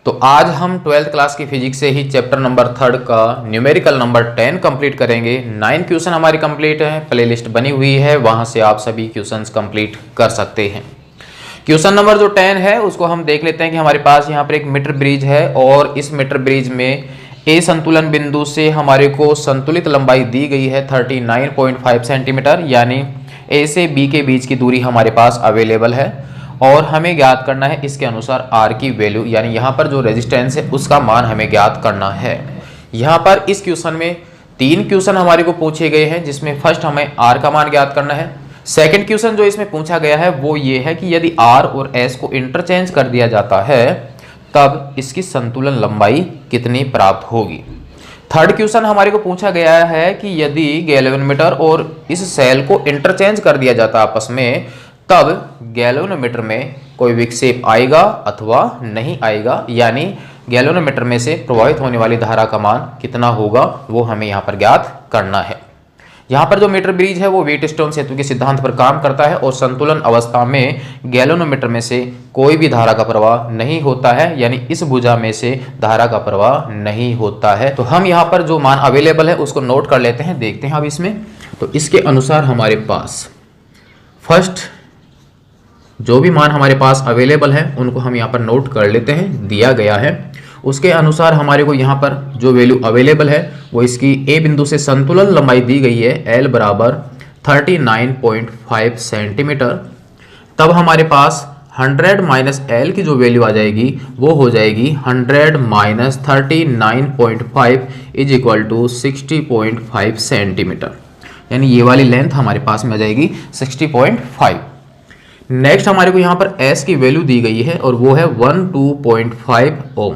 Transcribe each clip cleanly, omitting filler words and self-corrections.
तो आज हम 12th क्लास की फिजिक्स से ही चैप्टर नंबर 3 का न्यूमेरिकल नंबर 10 कंप्लीट करेंगे। 9 क्वेश्चन हमारी कंप्लीट है, प्लेलिस्ट बनी हुई है, वहां से आप सभी क्वेश्चंस कंप्लीट कर सकते हैं। क्वेश्चन नंबर जो 10 है उसको हम देख लेते हैं कि हमारे पास यहाँ पर एक मीटर ब्रिज है और इस मीटर ब्रिज में ए संतुलन बिंदु से हमारे को संतुलित लंबाई दी गई है 39.5 सेंटीमीटर, यानी ए से बी के बीच की दूरी हमारे पास अवेलेबल है और हमें ज्ञात करना है इसके अनुसार आर की वैल्यू, यानी यहाँ पर जो रेजिस्टेंस है उसका मान हमें ज्ञात करना है। यहाँ पर इस क्वेश्चन में 3 क्वेश्चन हमारे को पूछे गए हैं, जिसमें फर्स्ट हमें आर का मान ज्ञात करना है। सेकंड क्वेश्चन जो इसमें पूछा गया है वो ये है कि यदि आर और एस को इंटरचेंज कर दिया जाता है तब इसकी संतुलन लंबाई कितनी प्राप्त होगी। थर्ड क्वेश्चन हमारे को पूछा गया है कि यदि गैल्वेनोमीटर और इस सेल को इंटरचेंज कर दिया जाता आपस में तब गैल्वेनोमीटर में कोई विक्षेप आएगा अथवा नहीं आएगा, यानी गैल्वेनोमीटर में से प्रवाहित होने वाली धारा का मान कितना होगा वो हमें यहाँ पर ज्ञात करना है। यहाँ पर जो मीटर ब्रिज है वो व्हीटस्टोन सेतु के सिद्धांत पर काम करता है और संतुलन अवस्था में गैल्वेनोमीटर में से कोई भी धारा का प्रवाह नहीं होता है, यानी इस भुजा में से धारा का प्रवाह नहीं होता है। तो हम यहाँ पर जो मान अवेलेबल है उसको नोट कर लेते हैं, देखते हैं अब इसमें। तो इसके अनुसार हमारे पास फर्स्ट जो भी मान हमारे पास अवेलेबल है उनको हम यहाँ पर नोट कर लेते हैं, दिया गया है। उसके अनुसार हमारे को यहाँ पर जो वैल्यू अवेलेबल है वो इसकी ए बिंदु से संतुलन लंबाई दी गई है एल बराबर 39.5 सेंटीमीटर। तब हमारे पास 100 माइनस एल की जो वैल्यू आ जाएगी वो हो जाएगी 100 minus 39.5 is equal to 60.5 centimetre, यानी ये वाली लेंथ हमारे पास में आ जाएगी 60.5। नेक्स्ट हमारे को यहाँ पर S की वैल्यू दी गई है और वो है 12.5 ओम।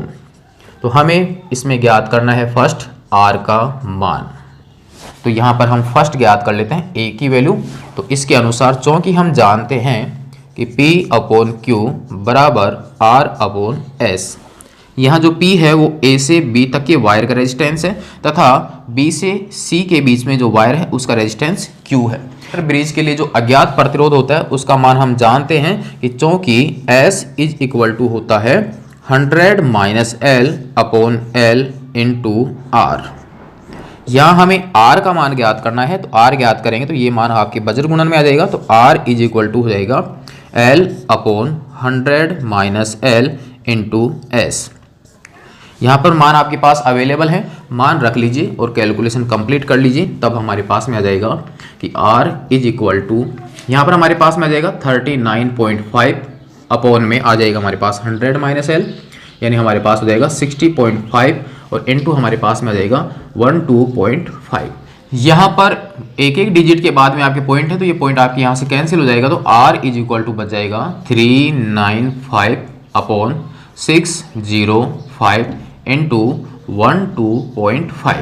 तो हमें इसमें ज्ञात करना है फर्स्ट R का मान। तो यहाँ पर हम फर्स्ट ज्ञात कर लेते हैं A की वैल्यू। तो इसके अनुसार चूंकि हम जानते हैं कि P/Q बराबर R/S, यहाँ जो P है वो A से B तक के वायर का रेजिस्टेंस है तथा B से C के बीच में जो वायर है उसका रेजिस्टेंस Q है। ब्रिज के लिए जो अज्ञात प्रतिरोध होता है उसका मान हम जानते हैं कि चूंकि S इज इक्वल टू होता है 100 माइनस L/L इंटू R। यहाँ हमें R का मान ज्ञात करना है, तो R ज्ञात करेंगे तो ये मान आपके वज्र गुणन में आ जाएगा। तो R इज इक्वल टू हो जाएगा L/100 minus L into S। यहाँ पर मान आपके पास अवेलेबल है, मान रख लीजिए और कैलकुलेशन कंप्लीट कर लीजिए। तब हमारे पास में आ जाएगा कि R इज इक्वल टू, यहाँ पर हमारे पास में आ जाएगा 39.5 अपॉन में आ जाएगा हमारे पास 100 माइनस L, यानी हमारे पास हो जाएगा 60.5 और इनटू हमारे पास में आ जाएगा 12.5। यहाँ पर एक एक डिजिट के बाद में आपके पॉइंट है तो ये पॉइंट आपके यहाँ से कैंसिल हो जाएगा। तो R इज इक्वल टू बच जाएगा 395 अपॉन 605 इंटू 12.5।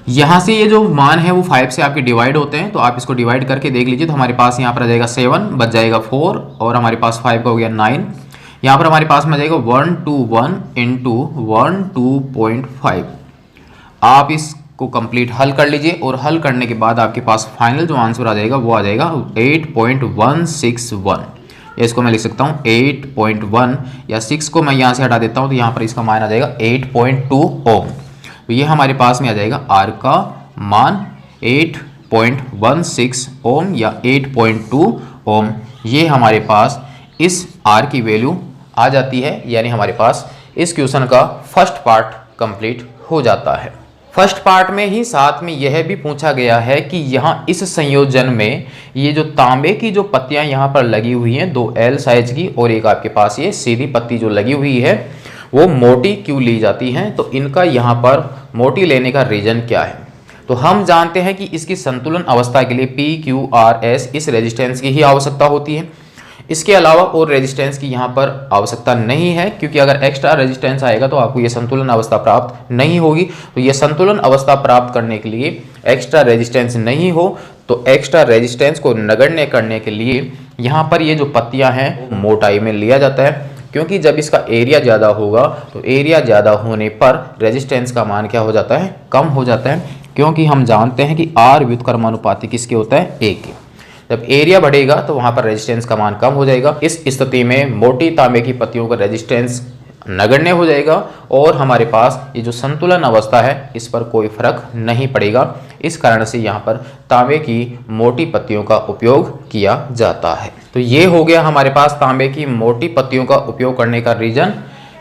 यहाँ से ये जो मान है वो 5 से आपके डिवाइड होते हैं, तो आप इसको डिवाइड करके देख लीजिए। तो हमारे पास यहाँ पर आ जाएगा 7, बच जाएगा 4 और हमारे पास 5 का हो गया 9। यहाँ पर हमारे पास में आ जाएगा 121 इंटू 12.5। आप इसको कंप्लीट हल कर लीजिए और हल करने के बाद आपके पास फाइनल जो आंसर आ जाएगा वो आ जाएगा 8.161। इसको मैं लिख सकता हूँ 8.1 या 6 को मैं यहाँ से हटा देता हूँ तो यहाँ पर इसका मान आ जाएगा 8.2 ओम। तो ये हमारे पास में आ जाएगा R का मान 8.16 ओम या 8.2 ओम। ये हमारे पास इस R की वैल्यू आ जाती है, यानी हमारे पास इस क्वेश्चन का फर्स्ट पार्ट कंप्लीट हो जाता है। फर्स्ट पार्ट में ही साथ में यह भी पूछा गया है कि यहाँ इस संयोजन में ये जो तांबे की जो पत्तियां यहाँ पर लगी हुई हैं 2 L साइज की और एक आपके पास ये सीधी पत्ती जो लगी हुई है वो मोटी क्यों ली जाती हैं, तो इनका यहाँ पर मोटी लेने का रीजन क्या है। तो हम जानते हैं कि इसकी संतुलन अवस्था के लिए PQRS इस रेजिस्टेंस की ही आवश्यकता होती है, इसके अलावा और रेजिस्टेंस की यहाँ पर आवश्यकता नहीं है, क्योंकि अगर एक्स्ट्रा रेजिस्टेंस आएगा तो आपको ये संतुलन अवस्था प्राप्त नहीं होगी। तो ये संतुलन अवस्था प्राप्त करने के लिए एक्स्ट्रा रेजिस्टेंस नहीं हो, तो एक्स्ट्रा रेजिस्टेंस को नगण्य करने के लिए यहाँ पर ये जो पत्तियाँ हैं मोटाई में लिया जाता है, क्योंकि जब इसका एरिया ज़्यादा होगा तो एरिया ज़्यादा होने पर रेजिस्टेंस का मान क्या हो जाता है, कम हो जाता है, क्योंकि हम जानते हैं कि R व्युत्क्रमानुपाती किसके होता है, A के। जब एरिया बढ़ेगा तो वहां पर रेजिस्टेंस का मान कम हो जाएगा। इस स्थिति में मोटी तांबे की पत्तियों का रेजिस्टेंस नगण्य हो जाएगा और हमारे पास ये जो संतुलन अवस्था है इस पर कोई फर्क नहीं पड़ेगा। इस कारण से यहाँ पर तांबे की मोटी पत्तियों का उपयोग किया जाता है। तो ये हो गया हमारे पास तांबे की मोटी पत्तियों का उपयोग करने का रीजन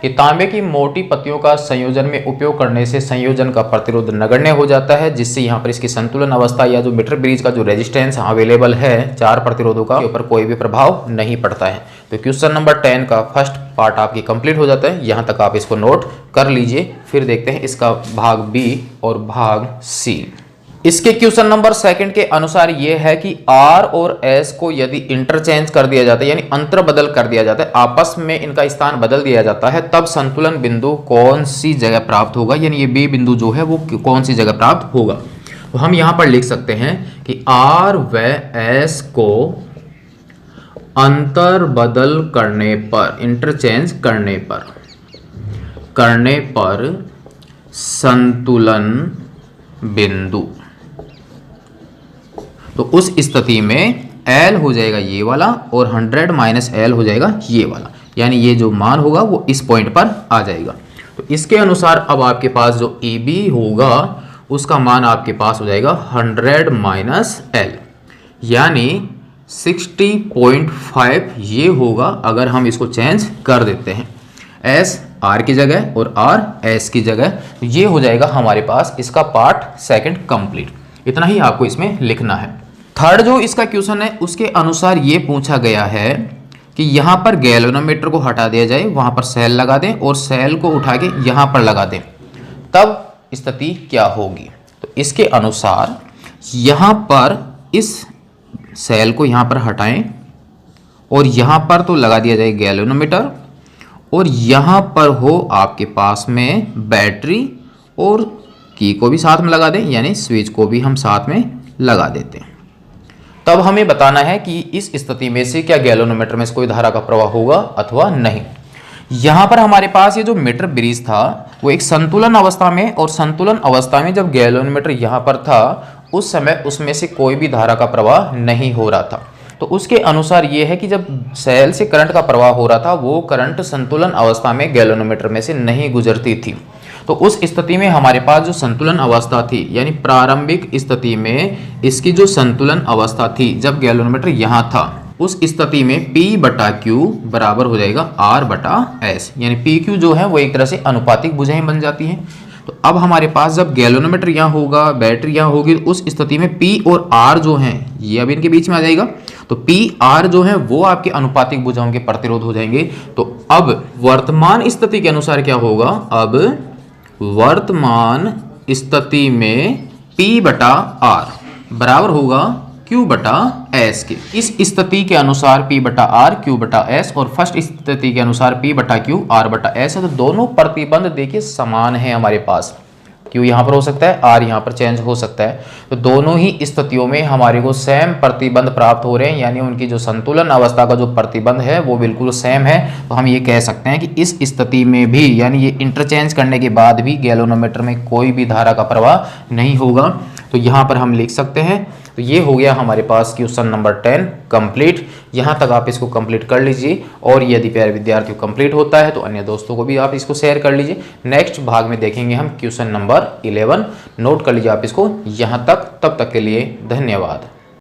कि तांबे की मोटी पत्तियों का संयोजन में उपयोग करने से संयोजन का प्रतिरोध नगण्य हो जाता है, जिससे यहाँ पर इसकी संतुलन अवस्था या जो मीटर ब्रिज का जो रेजिस्टेंस अवेलेबल है 4 प्रतिरोधों का, के ऊपर कोई भी प्रभाव नहीं पड़ता है। तो क्वेश्चन नंबर 10 का फर्स्ट पार्ट आपकी कंप्लीट हो जाता है। यहाँ तक आप इसको नोट कर लीजिए। फिर देखते हैं इसका भाग बी और भाग सी। इसके क्वेश्चन नंबर 2 के अनुसार यह है कि R और S को यदि इंटरचेंज कर दिया जाता है, यानी अंतर बदल कर दिया जाता है, आपस में इनका स्थान बदल दिया जाता है, तब संतुलन बिंदु कौन सी जगह प्राप्त होगा, यानी ये B बिंदु जो है वो कौन सी जगह प्राप्त होगा। तो हम यहां पर लिख सकते हैं कि R व S को अंतर बदल करने पर, इंटरचेंज करने पर संतुलन बिंदु, तो उस स्थिति में L हो जाएगा ये वाला और 100 माइनस L हो जाएगा ये वाला, यानी ये जो मान होगा वो इस पॉइंट पर आ जाएगा। तो इसके अनुसार अब आपके पास जो EB होगा उसका मान आपके पास हो जाएगा 100 माइनस L, यानी 60.5 ये होगा अगर हम इसको चेंज कर देते हैं, S R की जगह और R S की जगह। तो ये हो जाएगा हमारे पास इसका पार्ट 2 कंप्लीट। इतना ही आपको इसमें लिखना है। थर्ड जो इसका क्वेश्चन है उसके अनुसार ये पूछा गया है कि यहाँ पर गैल्वेनोमीटर को हटा दिया जाए, वहाँ पर सेल लगा दें और सेल को उठा के यहाँ पर लगा दें, तब स्थिति क्या होगी। तो इसके अनुसार यहाँ पर इस सेल को यहाँ पर हटाएं और यहाँ पर तो लगा दिया जाए गैल्वेनोमीटर और यहाँ पर हो आपके पास में बैटरी और की को भी साथ में लगा दें, यानी स्विच को भी हम साथ में लगा देते हैं। तब हमें बताना है कि इस स्थिति में से क्या गैल्वेनोमीटर में से कोई धारा का प्रवाह होगा अथवा नहीं। यहाँ पर हमारे पास ये जो मीटर ब्रिज था वो एक संतुलन अवस्था में, और संतुलन अवस्था में जब गैल्वेनोमीटर यहाँ पर था उस समय उसमें से कोई भी धारा का प्रवाह नहीं हो रहा था। तो उसके अनुसार ये है कि जब सेल से करंट का प्रवाह हो रहा था वो करंट संतुलन अवस्था में गैल्वेनोमीटर में से नहीं गुजरती थी। तो उस स्थिति में हमारे पास जो संतुलन अवस्था थी, यानी प्रारंभिक स्थिति में इसकी जो संतुलन अवस्था थी जब गैल्वेनोमीटर यहाँ था, उस स्थिति में P बटा Q बराबर हो जाएगा R बटा S, यानी PQ जो है वो एक तरह से अनुपातिक भुजाएं बन जाती हैं। तो अब हमारे पास जब गैल्वेनोमीटर यहाँ होगा, बैटरी यहाँ होगी, उस स्थिति में P और R जो हैं ये अब इनके बीच में आ जाएगा। तो P R जो है वो आपके अनुपातिक भुजाओं के प्रतिरोध हो जाएंगे। तो अब वर्तमान स्थिति के अनुसार क्या होगा, अब वर्तमान स्थिति में P बटा R बराबर होगा Q बटा S के। इस स्थिति के अनुसार P बटा R Q बटा S और फर्स्ट स्थिति के अनुसार P बटा Q R बटा S है। तो दोनों प्रतिबंध देखिए समान है हमारे पास, Q यहाँ पर हो सकता है, R यहाँ पर चेंज हो सकता है। तो दोनों ही स्थितियों में हमारे को सेम प्रतिबंध प्राप्त हो रहे हैं, यानी उनकी जो संतुलन अवस्था का जो प्रतिबंध है वो बिल्कुल सेम है। तो हम ये कह सकते हैं कि इस स्थिति में भी, यानी ये इंटरचेंज करने के बाद भी गैल्वेनोमीटर में कोई भी धारा का प्रवाह नहीं होगा। तो यहाँ पर हम लिख सकते हैं। तो ये हो गया हमारे पास क्वेश्चन नंबर 10 कंप्लीट। यहाँ तक आप इसको कंप्लीट कर लीजिए, और यदि प्यारे विद्यार्थियों कंप्लीट होता है तो अन्य दोस्तों को भी आप इसको शेयर कर लीजिए। नेक्स्ट भाग में देखेंगे हम क्वेश्चन नंबर 11। नोट कर लीजिए आप इसको यहाँ तक। तब तक के लिए धन्यवाद।